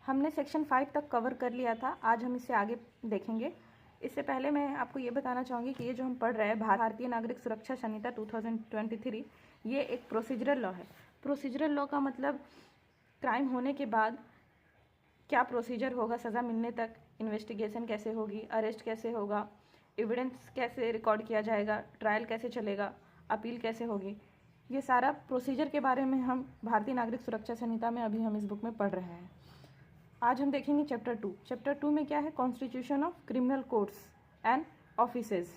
हमने सेक्शन 5 तक कवर कर लिया था, आज हम इससे आगे देखेंगे। इससे पहले मैं आपको ये बताना चाहूँगी कि ये जो हम पढ़ रहे हैं भारतीय नागरिक सुरक्षा संहिता 2023, ये एक प्रोसीजरल लॉ है। प्रोसीजरल लॉ का मतलब क्राइम होने के बाद क्या प्रोसीजर होगा सज़ा मिलने तक, इन्वेस्टिगेशन कैसे होगी, अरेस्ट कैसे होगा, एविडेंस कैसे रिकॉर्ड किया जाएगा, ट्रायल कैसे चलेगा, अपील कैसे होगी, ये सारा प्रोसीजर के बारे में हम भारतीय नागरिक सुरक्षा संहिता में अभी हम इस बुक में पढ़ रहे हैं। आज हम देखेंगे चैप्टर 2। चैप्टर 2 में क्या है? Constitution of criminal courts and offices.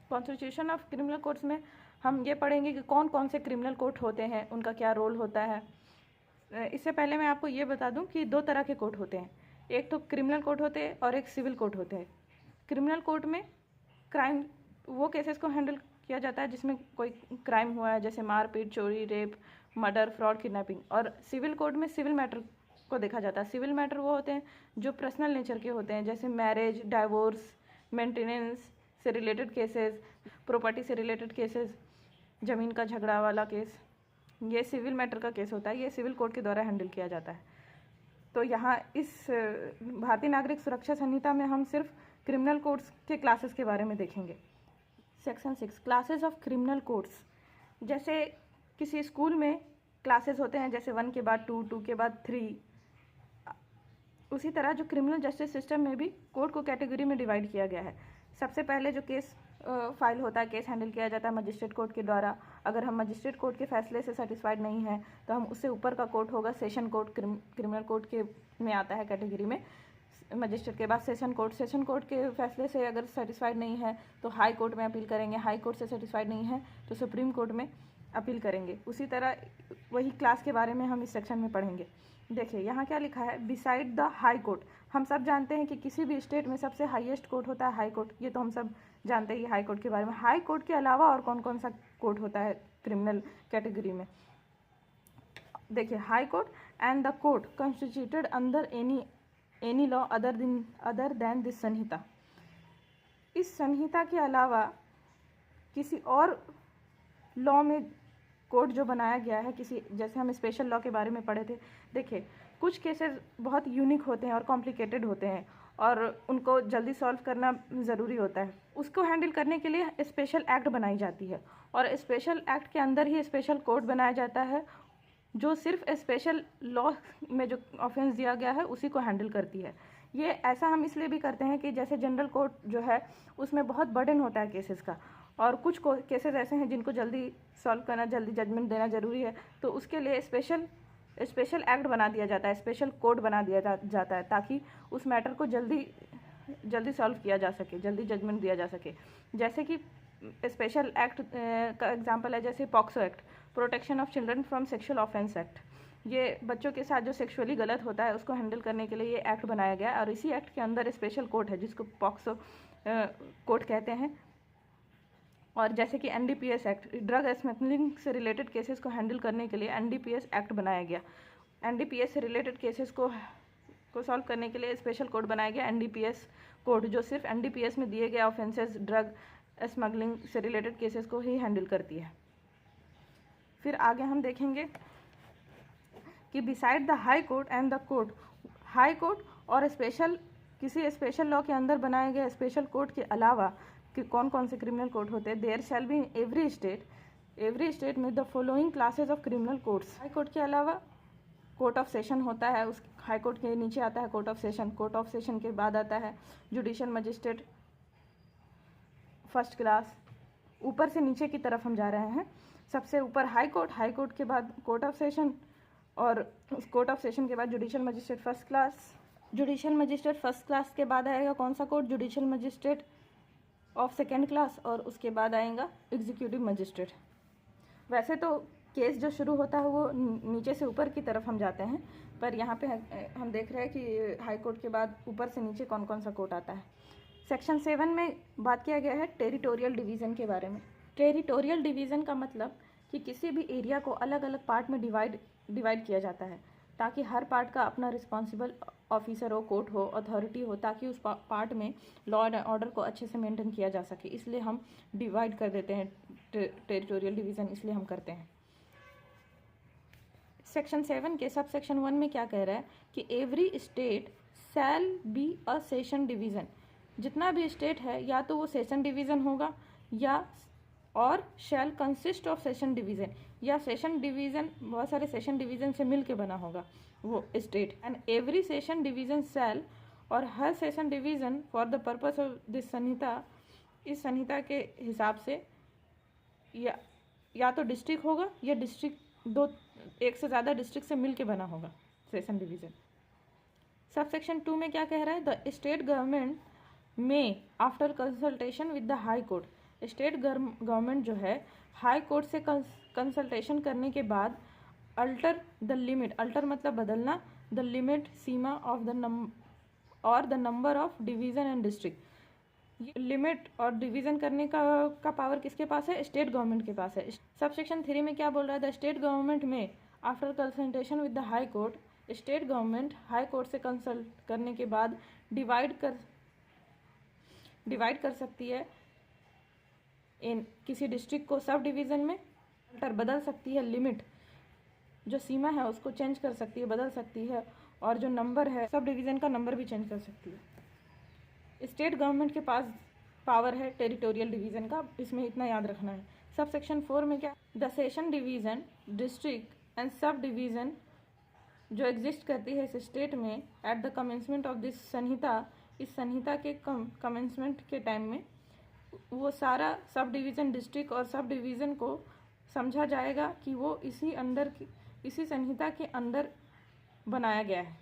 Constitution of criminal courts में हम ये पढ़ेंगे कि कौन कौन से क्रिमिनल कोर्ट होते हैं, उनका क्या रोल होता है। इससे पहले मैं आपको ये बता दूं कि दो तरह के कोर्ट होते हैं, एक तो क्रिमिनल कोर्ट होते हैं और एक सिविल कोर्ट होते हैं। क्रिमिनल कोर्ट में क्राइम वो केसेस को हैंडल किया जाता है जिसमें कोई क्राइम हुआ है, जैसे मारपीट, चोरी, रेप, मर्डर, फ्रॉड, किडनैपिंग। और सिविल कोर्ट में सिविल मैटर को देखा जाता है। सिविल मैटर वो होते हैं जो पर्सनल नेचर के होते हैं, जैसे मैरिज, डाइवोर्स, मेंटेनेंस से रिलेटेड केसेस, प्रॉपर्टी से रिलेटेड केसेस, ज़मीन का झगड़ा वाला केस, ये सिविल मैटर का केस होता है। ये सिविल कोर्ट के द्वारा हैंडल किया जाता है। तो यहाँ इस भारतीय नागरिक सुरक्षा संहिता में हम सिर्फ क्रिमिनल कोर्ट्स के क्लासेस के बारे में देखेंगे। Section 6, classes of criminal courts. जैसे किसी स्कूल में क्लासेस होते हैं, जैसे 1 के बाद 2, 2 के बाद 3, उसी तरह जो क्रिमिनल जस्टिस सिस्टम में भी कोर्ट को कैटेगरी में डिवाइड किया गया है। सबसे पहले जो केस फाइल होता है, केस हैंडल किया जाता है मजिस्ट्रेट कोर्ट के द्वारा। अगर हम मजिस्ट्रेट कोर्ट के फैसले से सेटिस्फाइड नहीं हैं तो हम उससे ऊपर का कोर्ट होगा सेशन कोर्ट, क्रिमिनल कोर्ट के में आता है कैटेगरी में। मजिस्ट्रेट के बाद सेशन कोर्ट के फैसले से अगर सेटिस्फाइड नहीं है तो हाई कोर्ट में अपील करेंगे, हाई कोर्ट से सेटिस्फाइड नहीं है तो सुप्रीम कोर्ट में अपील करेंगे। उसी तरह वही क्लास के बारे में हम इस सेक्शन में पढ़ेंगे। देखिए यहाँ क्या लिखा है, बिसाइड द हाई कोर्ट। हम सब जानते हैं कि किसी भी स्टेट में सबसे हाईएस्ट कोर्ट होता है हाई कोर्ट, ये तो हम सब जानते हैं हाई कोर्ट के बारे में। हाई कोर्ट के अलावा और कौन कौन सा कोर्ट होता है क्रिमिनल कैटेगरी में? देखिए, high court and the court constituted under any law other than this Sanhita. इस संहिता के अलावा किसी और लॉ में कोर्ट जो बनाया गया है, किसी, जैसे हम स्पेशल लॉ के बारे में पढ़े थे। देखिए, कुछ केसेस बहुत यूनिक होते हैं और कॉम्प्लिकेटेड होते हैं और उनको जल्दी सॉल्व करना ज़रूरी होता है। उसको हैंडल करने के लिए स्पेशल एक्ट बनाई जाती है और स्पेशल एक्ट के अंदर ही स्पेशल कोर्ट बनाया जाता है जो सिर्फ स्पेशल लॉ में जो ऑफेंस दिया गया है उसी को हैंडल करती है। ये ऐसा हम इसलिए भी करते हैं कि जैसे जनरल कोर्ट जो है उसमें बहुत बर्डन होता है केसेस का, और कुछ केसेस ऐसे हैं जिनको जल्दी सॉल्व करना, जल्दी जजमेंट देना ज़रूरी है, तो उसके लिए स्पेशल एक्ट बना दिया जाता है, स्पेशल कोड बना दिया जाता है ताकि उस मैटर को जल्दी सॉल्व किया जा सके, जल्दी जजमेंट दिया जा सके। जैसे कि स्पेशल एक्ट का एग्जांपल है जैसे POCSO act, protection of children from sexual offence act. ये बच्चों के साथ जो सेक्सुअली गलत होता है उसको हैंडल करने के लिए ये एक्ट बनाया गया है और इसी एक्ट के अंदर स्पेशल कोर्ट है जिसको पॉक्सो कोर्ट कहते हैं। और जैसे कि एनडीपीएस एक्ट, ड्रग स्मगलिंग से रिलेटेड केसेस को हैंडल करने के लिए एनडीपीएस एक्ट बनाया गया। एनडीपीएस से रिलेटेड केसेस को सॉल्व करने के लिए स्पेशल कोड बनाया गया एनडीपीएस कोड, जो सिर्फ एनडीपीएस में दिए गए ऑफेंसेस, ड्रग स्मगलिंग से रिलेटेड केसेस को ही हैंडल करती है। फिर आगे हम देखेंगे कि beside the high court and the court, high court और किसी स्पेशल लॉ के अंदर बनाए गए स्पेशल कोर्ट के अलावा कि कौन कौन से क्रिमिनल कोर्ट होते हैं। There shall be in every state में the following classes of criminal courts. High court के अलावा कोर्ट ऑफ सेशन होता है, उस हाई कोर्ट के नीचे आता है court of session. Court of session के बाद आता है जुडिशियल मजिस्ट्रेट फर्स्ट क्लास। ऊपर से नीचे की तरफ हम जा रहे हैं। सबसे ऊपर हाई कोर्ट के बाद कोर्ट ऑफ सेशन और उस कोर्ट ऑफ सेशन के बाद judicial magistrate first class. Judicial magistrate first class के बाद आएगा कौन सा court? Judicial magistrate of second class, और उसके बाद आएगा एग्जीक्यूटिव मजिस्ट्रेट। वैसे तो केस जो शुरू होता है वो नीचे से ऊपर की तरफ हम जाते हैं, पर यहाँ पे हम देख रहे हैं कि हाई कोर्ट के बाद ऊपर से नीचे कौन कौन सा कोर्ट आता है। सेक्शन 7 में बात किया गया है टेरिटोरियल डिवीज़न के बारे में। टेरिटोरियल डिवीज़न का मतलब कि किसी भी एरिया को अलग अलग पार्ट में डिवाइड किया जाता है ताकि हर पार्ट का अपना रिस्पॉन्सिबल ऑफिसर हो, कोर्ट हो, अथॉरिटी हो, ताकि उस पार्ट में लॉ एंड ऑर्डर को अच्छे से मेंटेन किया जा सके। इसलिए हम डिवाइड कर देते हैं, टेरिटोरियल डिवीज़न इसलिए हम करते हैं। सेक्शन 7 के सब सेक्शन 1 में क्या कह रहा है कि every state shall be a session division. जितना भी स्टेट है या तो वो सेशन डिवीज़न होगा या और शैल कंसिस्ट ऑफ सेशन डिवीज़न, या सेशन डिवीज़न बहुत सारे सेशन डिवीज़न से मिल के बना होगा वो state. And every session division shall, और हर session division for the purpose of this Sanhita, इस संहिता के हिसाब से या तो डिस्ट्रिक्ट होगा या डिस्ट्रिक्ट दो एक से ज़्यादा डिस्ट्रिक्ट से मिल के बना होगा सेशन डिवीज़न। सब सेक्शन 2 में क्या कह रहा है, द स्टेट गवर्नमेंट में after consultation with the high court, state government जो है हाई कोर्ट से कंसल्टेशन करने के बाद अल्टर द लिमिट, अल्टर मतलब बदलना, the limit Seema of the number of division and district. Limit और डिवीज़न करने का पावर किसके पास है, स्टेट गवर्नमेंट के पास है। सब सेक्शन 3 में क्या बोल रहा है, द स्टेट गवर्नमेंट में after consultation with the high court, state government high court से कंसल्ट करने के बाद डिवाइड कर सकती है इन किसी डिस्ट्रिक्ट को सब डिवीज़न में, अल्टर बदल सकती है, लिमिट जो सीमा है उसको चेंज कर सकती है, बदल सकती है, और जो नंबर है सब डिवीज़न का नंबर भी चेंज कर सकती है। स्टेट गवर्नमेंट के पास पावर है टेरिटोरियल डिवीज़न का, इसमें इतना याद रखना है। सब सेक्शन 4 में क्या, the session division, district and sub division जो एग्जिस्ट करती है इस स्टेट में at the commencement of this Sanhita, इस संहिता के कमेंसमेंट के टाइम में वो सारा सब डिवीज़न, डिस्ट्रिक्ट और सब डिवीज़न को समझा जाएगा कि वो इसी संहिता के अंदर बनाया गया है।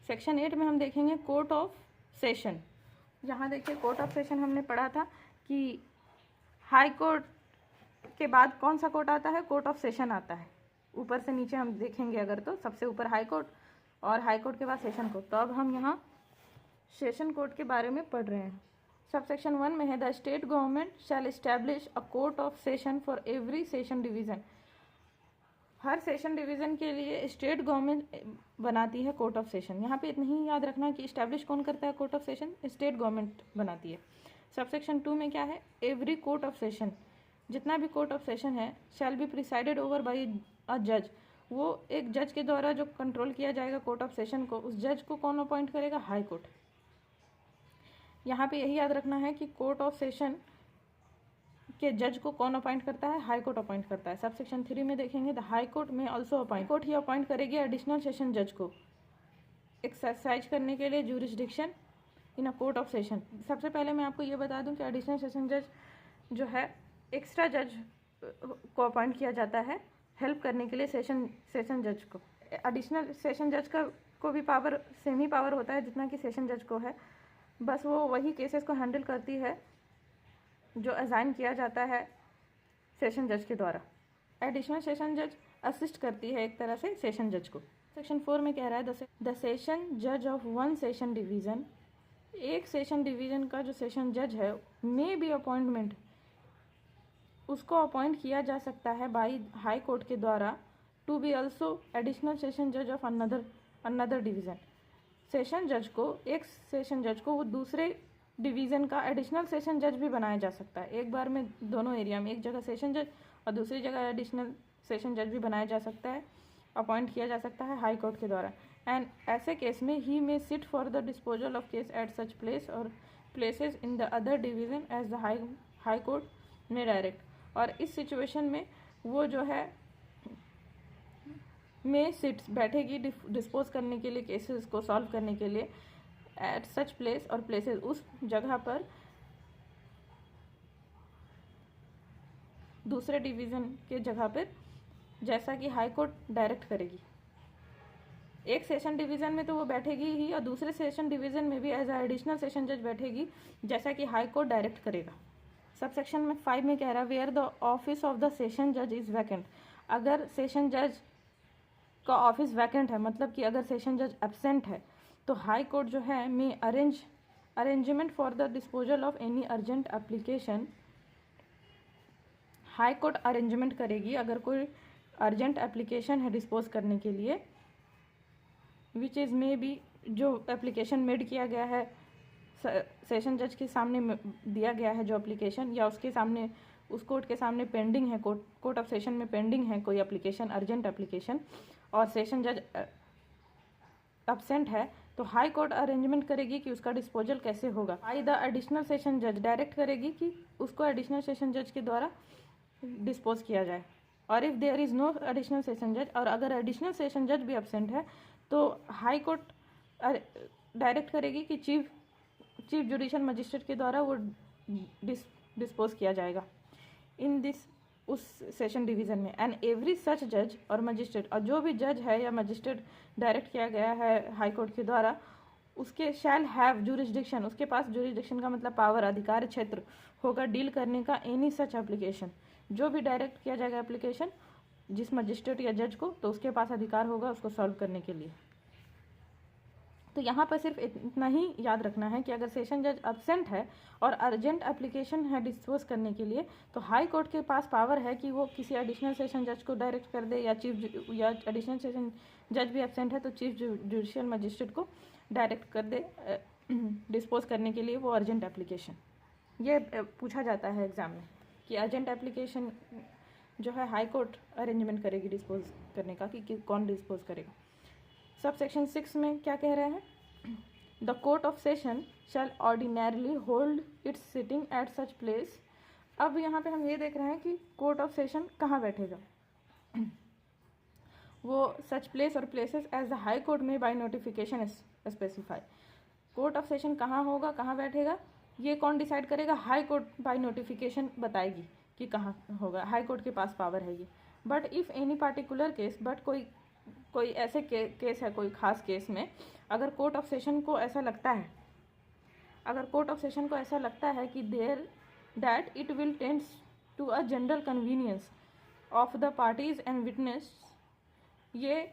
सेक्शन 8 में हम देखेंगे कोर्ट ऑफ सेशन। यहाँ देखिए कोर्ट ऑफ सेशन हमने पढ़ा था कि हाई कोर्ट के बाद कौन सा कोर्ट आता है, कोर्ट ऑफ सेशन आता है। ऊपर से नीचे हम देखेंगे अगर तो सबसे ऊपर हाई कोर्ट और हाई कोर्ट के बाद सेशन कोर्ट। तो अब हम यहाँ सेशन कोर्ट के बारे में पढ़ रहे हैं। सब सेक्शन 1 में है the state government shell establish a court of session for every session division. Her session division के लिए स्टेट गवर्नमेंट बनाती है कोर्ट ऑफ सेशन। यहाँ पे इतना ही याद रखना कि इस्टेब्लिश कौन करता है court of session, state government बनाती है। सब सेक्शन 2 में क्या है, एवरी कोर्ट ऑफ सेशन, जितना भी कोर्ट ऑफ सेशन है shall be presided over by a जज, वो एक जज के द्वारा जो कंट्रोल किया जाएगा कोर्ट ऑफ सेशन को, उस जज को कौन अपॉइंट करेगा, हाई कोर्ट। यहाँ पे यही याद रखना है कि कोर्ट ऑफ सेशन के जज को कौन अपॉइंट करता है, हाई कोर्ट अपॉइंट करता है। सब सेक्शन 3 में देखेंगे the high court may also appoint, court ही अपॉइंट करेगी एडिशनल सेशन जज को एक्सरसाइज करने के लिए jurisdiction in a court of session. सबसे पहले मैं आपको ये बता दूं कि एडिशनल सेशन जज जो है एक्स्ट्रा जज को अपॉइंट किया जाता है हेल्प करने के लिए सेशन जज को। एडिशनल सेशन जज को भी पावर सेम ही पावर होता है जितना कि सेशन जज को है, बस वो वही केसेस को हैंडल करती है जो असाइन किया जाता है सेशन जज के द्वारा। एडिशनल सेशन जज असिस्ट करती है एक तरह से सेशन जज को। सेक्शन 4 में कह रहा है द सेशन जज ऑफ वन सेशन डिवीज़न, एक सेशन डिवीज़न का जो सेशन जज है मे बी अपॉइंटमेंट, उसको अपॉइंट किया जा सकता है बाई हाई कोर्ट के द्वारा to be also additional session जज ऑफ अनदर डिवीज़न। सेशन जज को, एक सेशन जज को वो दूसरे डिवीज़न का एडिशनल सेशन जज भी बनाया जा सकता है। एक बार में दोनों एरिया में, एक जगह सेशन जज और दूसरी जगह एडिशनल सेशन जज भी बनाया जा सकता है, अपॉइंट किया जा सकता है हाई कोर्ट के द्वारा। एंड ऐसे केस में he may sit for the disposal of case at such place or places in the other division as the high court में डायरेक्ट। और इस सिचुएशन में वो जो है में सिट्स बैठेगी डिस्पोज करने के लिए, केसेस को सॉल्व करने के लिए eight such place or places, उस जगह पर दूसरे डिवीज़न के जगह पर, जैसा कि हाई कोर्ट डायरेक्ट करेगी। एक सेशन डिवीज़न में तो वो बैठेगी ही और दूसरे सेशन डिवीज़न में भी एज एडिशनल सेशन जज बैठेगी जैसा कि हाई कोर्ट डायरेक्ट करेगा। सब सेक्शन में 5 में कह रहा है where the office of the session जज इज़ वैकेंट, अगर सेशन जज का ऑफिस वैकेंट है, मतलब कि अगर सेशन जज एब्सेंट है, तो हाई कोर्ट जो है में arrangement for the disposal of any urgent application, high court arrangement करेगी अगर कोई अर्जेंट एप्लीकेशन है डिस्पोज करने के लिए, विच इज़ मे बी, जो एप्लीकेशन मेड किया गया है सेशन जज के सामने दिया गया है जो एप्लीकेशन, या उसके सामने, उस कोर्ट के सामने पेंडिंग है, कोर्ट ऑफ सेशन में पेंडिंग है कोई एप्लीकेशन, अर्जेंट एप्लीकेशन, और सेशन जज एब्सेंट है तो हाई कोर्ट अरेंजमेंट करेगी कि उसका डिस्पोजल कैसे होगा। आई द एडिशनल सेशन जज डायरेक्ट करेगी कि उसको एडिशनल सेशन जज के द्वारा डिस्पोज किया जाए। और if there is no additional session जज, और अगर एडिशनल सेशन जज भी एब्सेंट है तो हाई कोर्ट डायरेक्ट करेगी कि चीफ जुडिशियल मजिस्ट्रेट के द्वारा वो डिस्पोज किया जाएगा इन दिस उस सेशन डिवीज़न में। एंड एवरी सच जज और मजिस्ट्रेट, और जो भी जज है या मजिस्ट्रेट डायरेक्ट किया गया है हाई कोर्ट के द्वारा, उसके शैल हैव जुरिस्डिक्शन, उसके पास जुरिस्डिक्शन का मतलब पावर, अधिकार क्षेत्र होगा डील करने का एनी सच एप्लीकेशन, जो भी डायरेक्ट किया जाएगा एप्लीकेशन जिस मजिस्ट्रेट या जज को, तो उसके पास अधिकार होगा उसको सॉल्व करने के लिए। तो यहाँ पर सिर्फ इतना ही याद रखना है कि अगर सेशन जज एब्सेंट है और अर्जेंट एप्लीकेशन है डिस्पोज करने के लिए, तो हाई कोर्ट के पास पावर है कि वो किसी एडिशनल सेशन जज को डायरेक्ट कर दे, या या एडिशनल सेशन जज भी एब्सेंट है तो चीफ जुडिशियल मजिस्ट्रेट को डायरेक्ट कर दे डिस्पोज करने के लिए वो अर्जेंट एप्लीकेशन। ये पूछा जाता है एग्जाम में कि अर्जेंट एप्लीकेशन जो है हाई कोर्ट अरेंजमेंट करेगी डिस्पोज करने का कि कौन डिस्पोज करेगा। सब सेक्शन 6 में क्या कह रहे हैं, the court of session shall ordinarily hold its sitting at such place. अब यहाँ पे हम ये देख रहे हैं कि कोर्ट ऑफ सेशन कहाँ बैठेगा, वो such place or places as the high court में by notification specify. Court of session कहाँ होगा, कहाँ बैठेगा, ये कौन डिसाइड करेगा, हाई कोर्ट बाय नोटिफिकेशन बताएगी कि कहाँ होगा, हाई कोर्ट के पास पावर है ये। But if any particular case, but कोई ऐसे केस है, कोई खास केस में अगर कोर्ट ऑफ सेशन को ऐसा लगता है, अगर कोर्ट ऑफ सेशन को ऐसा लगता है कि there that it will tends to a general convenience of the parties and witness, ये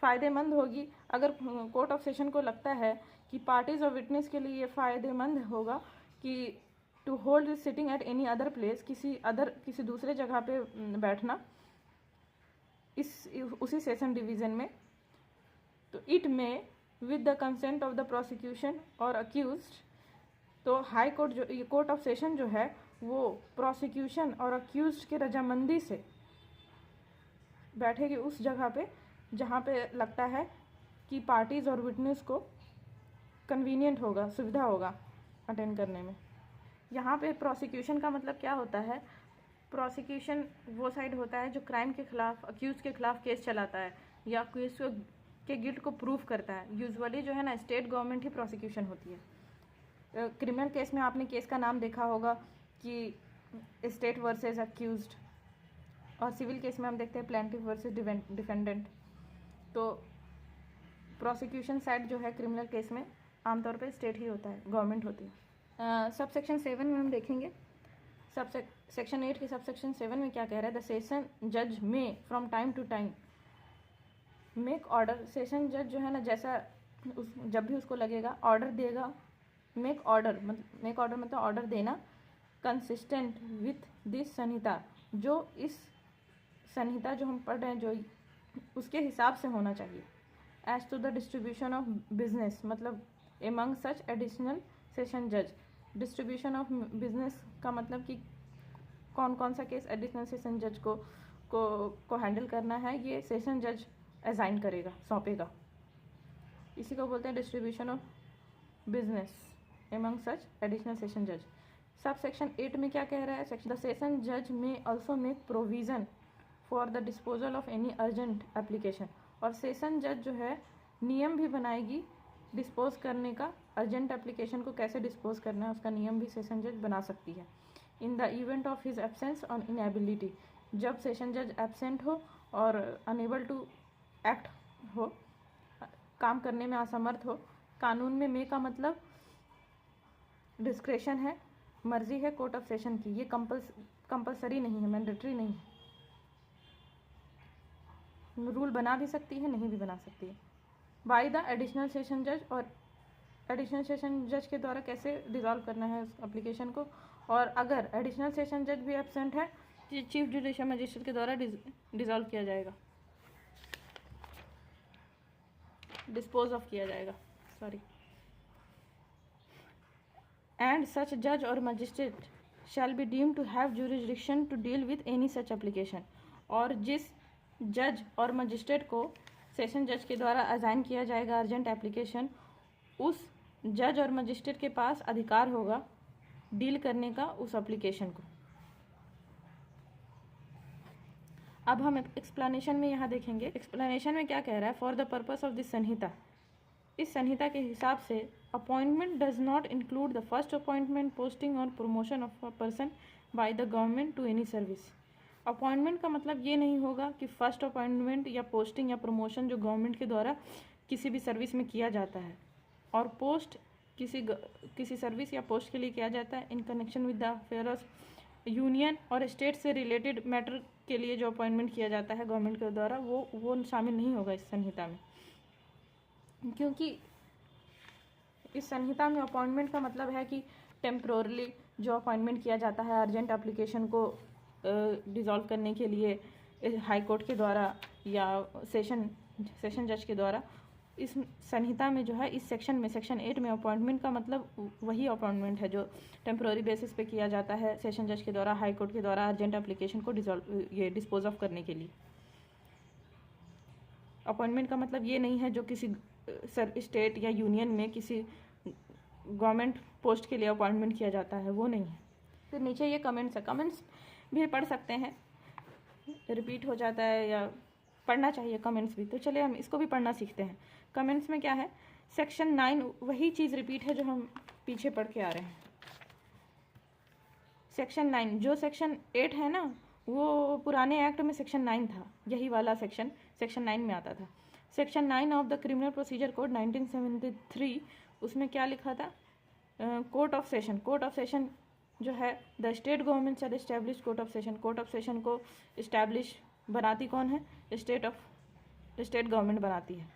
फ़ायदेमंद होगी। अगर कोर्ट ऑफ सेशन को लगता है कि पार्टीज और विटनेस के लिए ये फ़ायदेमंद होगा कि to hold sitting at any other place, किसी दूसरे जगह पे बैठना उसी सेशन डिवीज़न में, तो इट में with the consent of the prosecution और अक्यूज्ड, तो हाई कोर्ट जो ये कोर्ट ऑफ सेशन जो है वो प्रोसिक्यूशन और अक्यूज्ड के रजामंदी से बैठेगी उस जगह पे जहाँ पे लगता है कि पार्टीज़ और विटनेस को कन्वीनियंट होगा, सुविधा होगा अटेंड करने में। यहाँ पे प्रोसिक्यूशन का मतलब क्या होता है, प्रोसिक्यूशन वो साइड होता है जो क्राइम के खिलाफ, अक्यूज के खिलाफ केस चलाता है या केस के गिल्ट को प्रूव करता है। यूजुअली जो है ना स्टेट गवर्नमेंट ही प्रोसिक्यूशन होती है। क्रिमिनल केस में आपने केस का नाम देखा होगा कि स्टेट वर्सेस अक्यूज्ड, और सिविल केस में हम देखते हैं प्लेंटिफ वर्सेस डिफेंडेंट। तो प्रोसिक्यूशन साइड जो है क्रिमिनल केस में आमतौर पे स्टेट ही होता है, गवर्नमेंट होती है। सब सेक्शन 7 में हम देखेंगे, सेक्शन 8 के सब सेक्शन 7 में क्या कह रहा है, द सेशन जज may from time to time make order. Session जज जो है ना जैसा जब भी उसको लगेगा ऑर्डर देगा, मेक ऑर्डर मतलब ऑर्डर देना, कंसिस्टेंट विथ दिस संहिता, जो इस संहिता जो हम पढ़ रहे हैं जो उसके हिसाब से होना चाहिए। As to the distribution of business, मतलब एमंग सच एडिशनल सेशन जज। डिस्ट्रीब्यूशन ऑफ बिजनेस का मतलब कि कौन कौन सा केस एडिशनल सेशन जज को हैंडल करना है, ये सेशन जज असाइन करेगा, सौंपेगा। इसी को बोलते हैं distribution of business among such additional session जज। सब सेक्शन 8 में क्या कह रहा है, सेक्शन द सेशन जज में also make provision for the disposal of any urgent application. और सेशन जज जो है नियम भी बनाएगी डिस्पोज करने का, अर्जेंट एप्लीकेशन को कैसे डिस्पोज करना है उसका नियम भी सेशन जज बना सकती है। In the event of his absence on inability, जब सेशन जज एब्सेंट हो और अनेबल टू एक्ट हो, काम करने में असमर्थ हो। कानून में मे का मतलब डिस्क्रेशन है, मर्जी है कोर्ट ऑफ सेशन की, ये कंपल्सरी नहीं है, मैंडेटरी नहीं है, रूल बना भी सकती है, नहीं भी बना सकती है। बाय द एडिशनल सेशन जज, और एडिशनल सेशन जज के द्वारा कैसे डिसॉल्व करना है उस एप्लीकेशन को। और अगर एडिशनल सेशन जज भी एब्सेंट है तो चीफ जुडिशियल मजिस्ट्रेट के द्वारा डिसॉल्व किया जाएगा, डिस्पोज ऑफ किया जाएगा, सॉरी। एंड सच जज और magistrate shall be deemed to have jurisdiction to deal with any such application, और जिस जज और मजिस्ट्रेट को सेशन जज के द्वारा असाइन किया जाएगा अर्जेंट एप्लीकेशन, उस जज और मजिस्ट्रेट के पास अधिकार होगा डील करने का उस एप्लीकेशन को। अब हम एक्सप्लेनेशन में यहाँ देखेंगे, एक्सप्लेनेशन में क्या कह रहा है। For the purpose of this Sanhita, इस संहिता के हिसाब से appointment does not include the first appointment, posting or promotion of a person by the government to any service. Appointment का मतलब ये नहीं होगा कि फर्स्ट अपॉइंटमेंट या पोस्टिंग या प्रमोशन जो गवर्नमेंट के द्वारा किसी भी सर्विस में किया जाता है, और पोस्ट किसी सर्विस या पोस्ट के लिए किया जाता है in connection with the affair of union और स्टेट से रिलेटेड मैटर के लिए जो अपॉइंटमेंट किया जाता है गवर्नमेंट के द्वारा, वो शामिल नहीं होगा इस संहिता में। क्योंकि इस संहिता में अपॉइंटमेंट का मतलब है कि टेम्प्रोरली जो अपॉइंटमेंट किया जाता है अर्जेंट एप्लीकेशन को डिसॉल्व करने के लिए हाई कोर्ट के द्वारा या सेशन जज के द्वारा, इस संहिता में जो है इस सेक्शन में, सेक्शन 8 में अपॉइंटमेंट का मतलब वही अपॉइंटमेंट है जो टेम्प्रोरी बेसिस पे किया जाता है सेशन जज के द्वारा हाई कोर्ट के द्वारा अर्जेंट एप्लीकेशन को डिस्पोज ऑफ करने के लिए। अपॉइंटमेंट का मतलब ये नहीं है जो किसी स्टेट या यूनियन में किसी गवर्नमेंट पोस्ट के लिए अपॉइंटमेंट किया जाता है, वो नहीं है। फिर नीचे ये कमेंट्स है, कमेंट्स भी पढ़ सकते हैं, रिपीट हो जाता है या पढ़ना चाहिए कमेंट्स भी, तो चलिए हम इसको भी पढ़ना सीखते हैं। कमेंट्स में क्या है, सेक्शन 9 वही चीज़ रिपीट है जो हम पीछे पढ़ के आ रहे हैं। सेक्शन 9 जो सेक्शन 8 है ना, वो पुराने एक्ट में सेक्शन 9 था, यही वाला सेक्शन 9 में आता था। Section 9 of the criminal procedure code 1973, उसमें क्या लिखा था, court of session. Court of session जो है the state government shell establish court of session. Court of session को इस्टेब्लिश बनाती कौन है, स्टेट गवर्नमेंट बनाती है,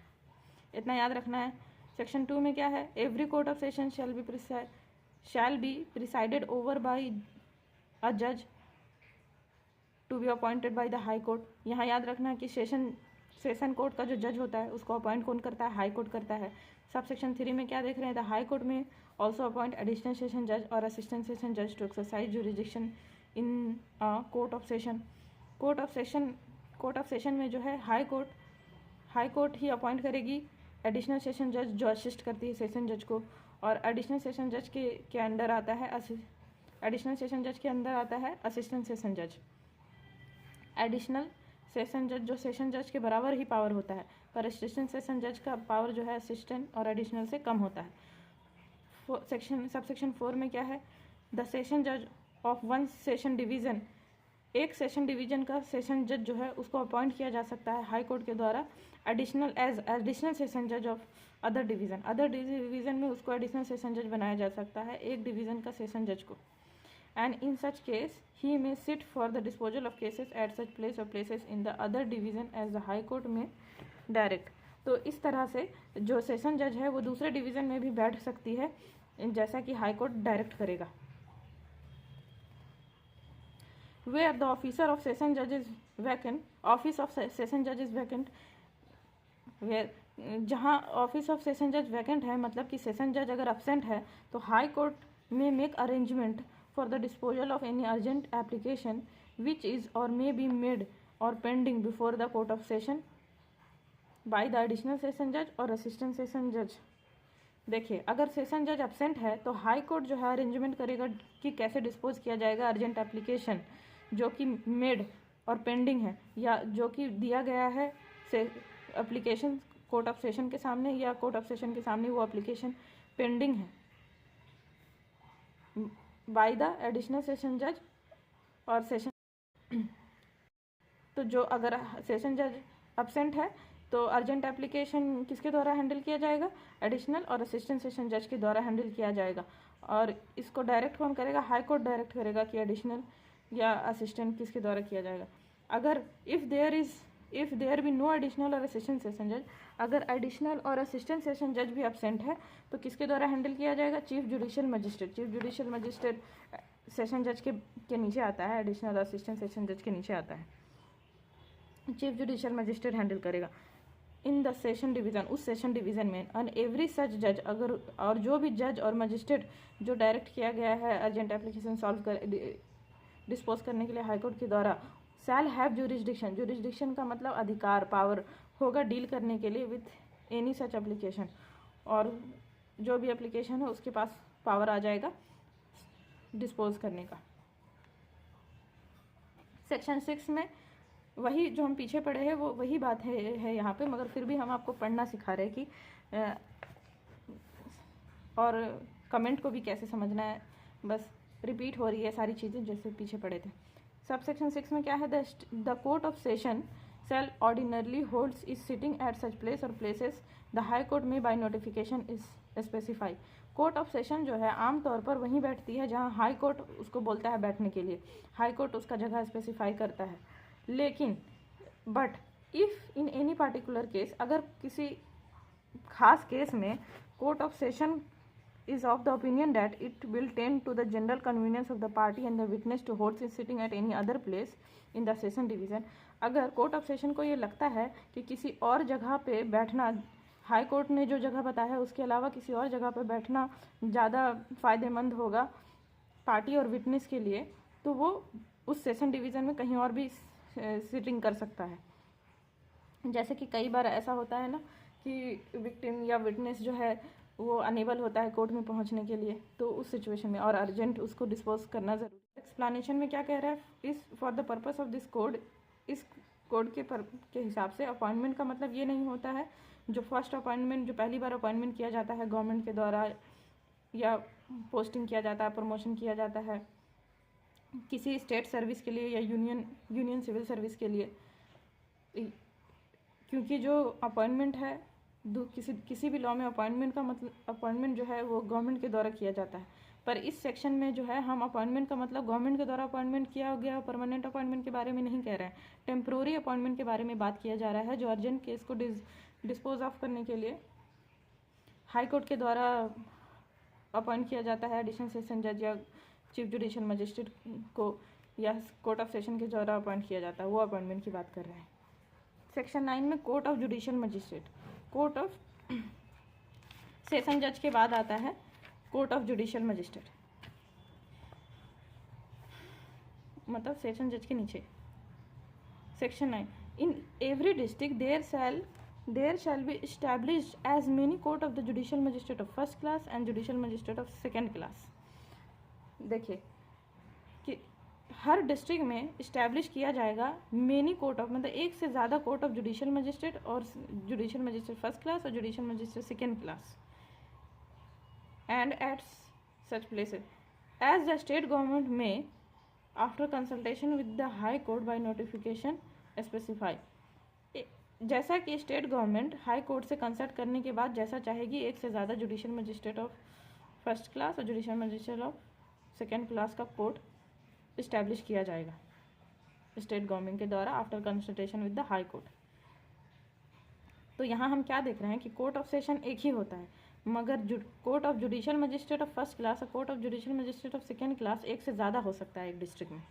इतना याद रखना है। सेक्शन 2 में क्या है, every court of session shall be presided over by a जज to be appointed by the high court. यहाँ याद रखना है कि सेशन कोर्ट का जो जज होता है उसको अपॉइंट कौन करता है, हाई कोर्ट करता है। सब सेक्शन 3 में क्या देख रहे हैं, the high court may also appoint additional session जज और असिस्टेंट सेशन जज to exercise jurisdiction in court of session. Court of session में जो है हाई कोर्ट ही अपॉइंट करेगी एडिशनल सेशन जज जो असिस्ट करती है सेशन जज को, और एडिशनल सेशन जज के अंडर आता है एडिशनल सेशन जज के अंदर आता है असिस्टेंट सेशन जज। एडिशनल सेशन जज जो सेशन जज के बराबर ही पावर होता है, पर असिस्टेंट सेशन जज का पावर जो है असिस्टेंट और एडिशनल से कम होता है। सबसेक्शन 4 में क्या है, द सेशन जज ऑफ वन सेशन डिवीज़न, एक सेशन डिवीज़न का सेशन जज जो है उसको अपॉइंट किया जा सकता है हाई कोर्ट के द्वारा एडिशनल सेशन जज ऑफ अदर डिवीज़न में उसको एडिशनल सेशन जज बनाया जा सकता है एक डिवीज़न का सेशन जज को। And in such case he may sit for the disposal of cases at such place or places in the other division as the high court में डायरेक्ट। तो इस तरह से जो सेशन जज है वो दूसरे डिवीज़न में भी बैठ सकती है जैसा कि हाई कोर्ट डायरेक्ट करेगा। Where the officer of session judge is vacant, office of session judge is vacant, where जहाँ ऑफिस ऑफ सेशन जज वैकेंट है, मतलब कि सेशन जज अगर एब्सेंट है, तो हाई कोर्ट में make arrangement for the disposal of any urgent application which is और मे बी मेड और pending before the court of session by the additional session जज और असिस्टेंट सेशन जज। देखिए, अगर सेशन जज एब्सेंट है तो हाई कोर्ट जो है अरेंजमेंट करेगा कि कैसे डिस्पोज किया जाएगा अर्जेंट एप्लीकेशन जो कि मेड और पेंडिंग है, या जो कि दिया गया है से एप्लीकेशन कोर्ट ऑफ सेशन के सामने या कोर्ट ऑफ सेशन के सामने वो एप्लीकेशन पेंडिंग है बाय द एडिशनल सेशन जज और सेशन। तो जो अगर सेशन जज एब्सेंट है तो अर्जेंट एप्लीकेशन किसके द्वारा हैंडल किया जाएगा, एडिशनल और असिस्टेंट सेशन जज के द्वारा हैंडल किया जाएगा। और इसको डायरेक्ट कौन करेगा, हाई कोर्ट डायरेक्ट करेगा कि एडिशनल या असिस्टेंट किसके द्वारा किया जाएगा। अगर if there be no additional और असिस्टेंट सेशन जज, अगर एडिशनल और असिस्टेंट सेशन जज भी एब्सेंट है तो किसके द्वारा हैंडल किया जाएगा, chief judicial magistrate. Chief judicial magistrate session जज के नीचे आता है, एडिशनल और असिस्टेंट सेशन जज के नीचे आता है। चीफ जुडिशियल मजिस्ट्रेट हैंडल करेगा इन द सेशन डिवीज़न, उस सेशन डिवीज़न में। एंड एवरी सच जज, अगर और जो भी जज और मजिस्ट्रेट जो डायरेक्ट किया गया है अर्जेंट एप्लीकेशन सॉल्व कर डिस्पोज करने के लिए हाईकोर्ट के द्वारा, शैल हैव जुरिस्डिक्शन, जुरिस्डिक्शन का मतलब अधिकार, पावर होगा डील करने के लिए विथ एनी सच एप्लीकेशन, और जो भी एप्लीकेशन है उसके पास पावर आ जाएगा डिस्पोज करने का। सेक्शन 6 में वही जो हम पीछे पढ़े हैं वो वही बात है यहाँ पे, मगर फिर भी हम आपको पढ़ना सिखा रहे हैं कि और कमेंट को भी कैसे समझना है, बस रिपीट हो रही है सारी चीज़ें जैसे पीछे पढ़े थे। सब सेक्शन 6 में क्या है, the court of session shall ordinarily holds is sitting at such place or places the high court may by notification is specify। Court of session जो है आमतौर पर वहीं बैठती है जहाँ हाई कोर्ट उसको बोलता है बैठने के लिए, हाई कोर्ट उसका जगह स्पेसिफाई करता है। लेकिन but if in any particular case, अगर किसी खास केस में court of session is of the opinion that it will tend to the general convenience of the party and the witness to hold is sitting at any other place in the session division। अगर court of session को ये लगता है कि किसी और जगह पे बैठना, हाई कोर्ट ने जो जगह बताया है उसके अलावा किसी और जगह पे बैठना ज़्यादा फ़ायदेमंद होगा पार्टी और विटनेस के लिए, तो वो उस सेशन डिवीज़न में कहीं और भी सिटिंग कर सकता है। जैसे कि कई बार ऐसा होता है ना कि विक्टिम या विटनेस जो है वो अनेबल होता है कोर्ट में पहुंचने के लिए, तो उस सिचुएशन में और अर्जेंट उसको डिस्पोज करना ज़रूरी है। एक्सप्लेनेशन में क्या कह रहा है, इस for the purpose of this code, इस कोड के हिसाब से अपॉइंटमेंट का मतलब ये नहीं होता है जो फर्स्ट अपॉइंटमेंट, जो पहली बार अपॉइंटमेंट किया जाता है गवर्नमेंट के द्वारा या पोस्टिंग किया जाता है, प्रमोशन किया जाता है किसी स्टेट सर्विस के लिए या यूनियन सिविल सर्विस के लिए, क्योंकि जो अपॉइंटमेंट है किसी भी लॉ में अपॉइंटमेंट का मतलब, अपॉइंटमेंट जो है वो गवर्नमेंट के द्वारा किया जाता है। पर इस सेक्शन में जो है हम अपॉइंटमेंट का मतलब गवर्नमेंट के द्वारा अपॉइंटमेंट किया गया परमानेंट अपॉइंटमेंट के बारे में नहीं कह रहे हैं, टेम्प्रोरी अपॉइंटमेंट के बारे में बात किया जा रहा है, जो अर्जेंट केस को डिस्पोज ऑफ करने के लिए हाई कोर्ट के द्वारा अपॉइंट किया जाता है एडिशनल सेशन जज या चीफ जुडिशियल मजिस्ट्रेट को, या कोर्ट ऑफ सेशन के द्वारा अपॉइंट किया जाता है, वो अपॉइंटमेंट की बात कर रहे हैं। सेक्शन 9 में court of judicial magistrate, court of session जज के बाद आता है कोर्ट ऑफ जुडिशियल मजिस्ट्रेट, मतलब सेशन जज के नीचे। Section 9, in every district there shall be established as many court of the judicial magistrate of first class and judicial magistrate of second class. देखिए कि हर डिस्ट्रिक्ट में इस्टेब्लिश किया जाएगा many court of, मतलब एक से ज़्यादा कोर्ट ऑफ जुडिशियल मजिस्ट्रेट और जुडिशियल मजिस्ट्रेट फर्स्ट क्लास और judicial magistrate second class, and at such places as the state government में after consultation with the high court by notification specify. जैसा कि state government high court से consult करने के बाद जैसा चाहेगी, एक से ज़्यादा judicial magistrate of first class और judicial magistrate of second class का कोर्ट इस्टेब्लिश किया जाएगा स्टेट गवर्नमेंट के द्वारा after consultation with the high court. तो यहाँ हम क्या देख रहे हैं कि कोर्ट ऑफ सेशन एक ही होता है, मगर court of judicial magistrate of first class और court of judicial magistrate of second class एक से ज़्यादा हो सकता है एक डिस्ट्रिक्ट में,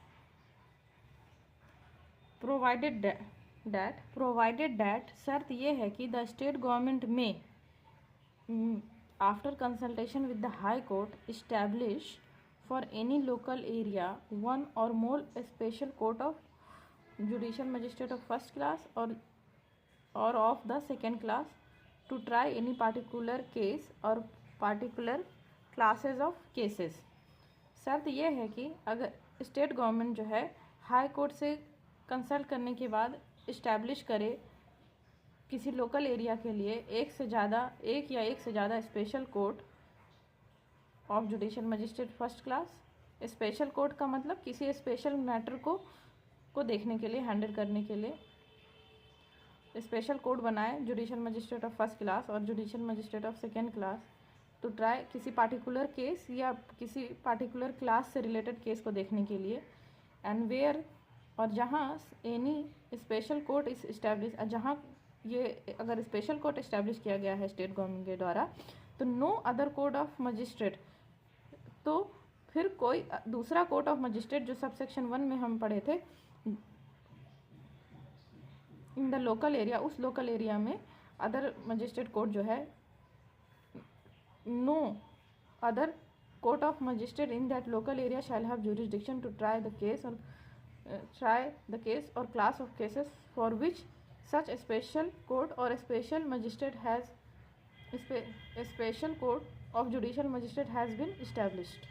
प्रोवाइडेड दैट शर्त ये है कि द स्टेट गवर्नमेंट में after consultation with the high court establish for any local area one or more special court of judicial magistrate of first class or of the second class to try any particular case or particular classes of cases। शर्त यह है कि अगर state government जो है high court से consult करने के बाद इस्टेब्लिश करे किसी लोकल एरिया के लिए एक या एक से ज़्यादा special court of judicial magistrate first class. Special court का मतलब किसी स्पेशल मैटर को देखने के लिए, हैंडल करने के लिए स्पेशल कोर्ट बनाए judicial magistrate of first class और judicial magistrate of second class to try किसी पार्टिकुलर केस या किसी पार्टिकुलर क्लास से रिलेटेड केस को देखने के लिए, एंड वेयर और जहाँ एनी स्पेशल कोर्ट इस इस्टेब्लिश, जहाँ ये अगर स्पेशल कोर्ट इस्टेब्लिश किया गया है स्टेट गवर्नमेंट के द्वारा, तो no other court of magistrate, तो फिर कोई दूसरा कोर्ट ऑफ मजिस्ट्रेट जो सब सेक्शन 1 में हम पढ़े थे इन द लोकल एरिया, उस लोकल एरिया में अदर मजिस्ट्रेट कोर्ट जो है, no other court of magistrate in that local area shall have jurisdiction to try the case और try the case or class of cases for which such a special court or a special magistrate has a special court of judicial magistrate has been established.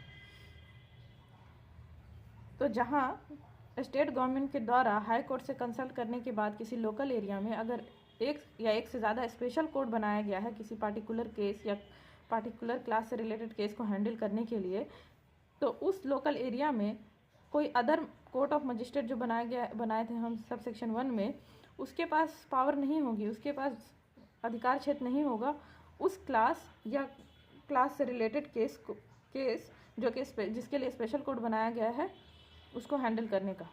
तो जहाँ state government के द्वारा high court से consult करने के बाद किसी local area में अगर एक या एक से ज़्यादा स्पेशल कोर्ट बनाया गया है किसी पार्टिकुलर केस या पार्टिकुलर क्लास से रिलेटेड केस को हैंडल करने के लिए, तो उस लोकल एरिया में कोई अदर कोर्ट ऑफ मजिस्ट्रेट जो बनाए थे हम सब सेक्शन 1 में, उसके पास पावर नहीं होगी, उसके पास अधिकार क्षेत्र नहीं होगा उस क्लास या क्लास से रिलेटेड केस जो कि जिसके लिए स्पेशल कोर्ट बनाया गया है उसको हैंडल करने का।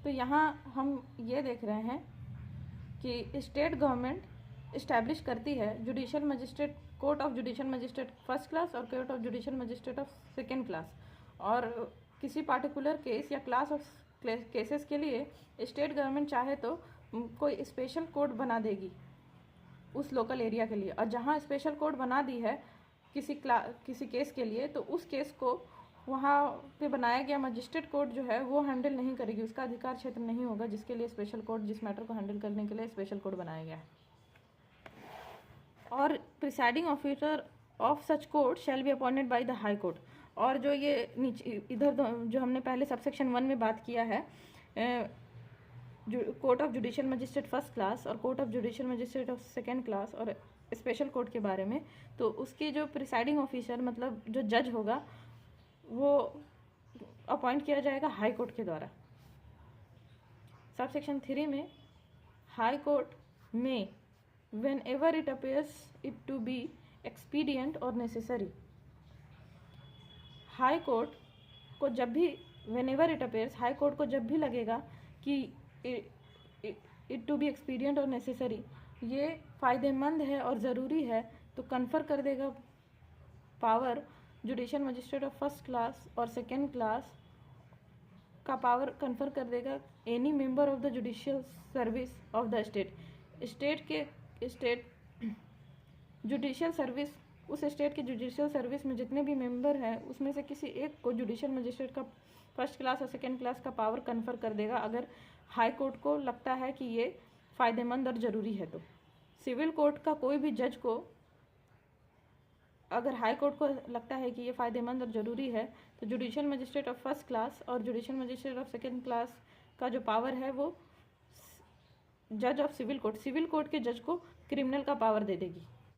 तो यहाँ हम ये देख रहे हैं कि स्टेट गवर्नमेंट इस्टेब्लिश करती है judicial magistrate court of judicial magistrate first class और court of judicial magistrate of second class, और किसी पार्टिकुलर केस या क्लास ऑफ केसेस के लिए स्टेट गवर्नमेंट चाहे तो कोई स्पेशल कोर्ट बना देगी उस लोकल एरिया के लिए। और जहाँ स्पेशल कोर्ट बना दी है किसी केस के लिए, तो उस केस को वहाँ पे बनाया गया मजिस्ट्रेट कोर्ट जो है वो हैंडल नहीं करेगी, उसका अधिकार क्षेत्र नहीं होगा जिसके लिए स्पेशल कोर्ट, जिस मैटर को हैंडल करने के लिए स्पेशल कोर्ट बनाया गया है। और presiding officer of such court shall be appointed by the high court. और जो ये नीचे इधर जो हमने पहले सबसेक्शन 1 में बात किया है court of judicial magistrate first class और court of judicial magistrate of second class और स्पेशल कोर्ट के बारे में, तो उसके जो प्रिसाइडिंग ऑफिसर मतलब जो जज होगा वो अपॉइंट किया जाएगा हाई कोर्ट के द्वारा। सबसेक्शन 3 में हाई कोर्ट में whenever it appears it to be expedient or necessary, high court को जब भी whenever it appears, high court को जब भी लगेगा कि it to be expedient और necessary ये फ़ायदेमंद है और ज़रूरी है, तो कन्फर कर देगा power judicial magistrate of first class और सेकेंड क्लास का पावर कन्फर कर देगा any member of the judicial service of the state judicial service, उस स्टेट के जुडिशियल सर्विस में जितने भी मेंबर हैं उसमें से किसी एक को जुडिशियल मजिस्ट्रेट का फर्स्ट क्लास और सेकेंड क्लास का पावर कन्फर कर देगा अगर हाई कोर्ट को लगता है कि ये फ़ायदेमंद और ज़रूरी है। तो सिविल कोर्ट का कोई भी जज को अगर हाई कोर्ट को लगता है कि ये फ़ायदेमंद और ज़रूरी है, तो judicial magistrate of first class और judicial magistrate of second class का जो पावर है वो जज ऑफ सिविल कोर्ट के जज को क्रिमिनल का पावर दे देगी।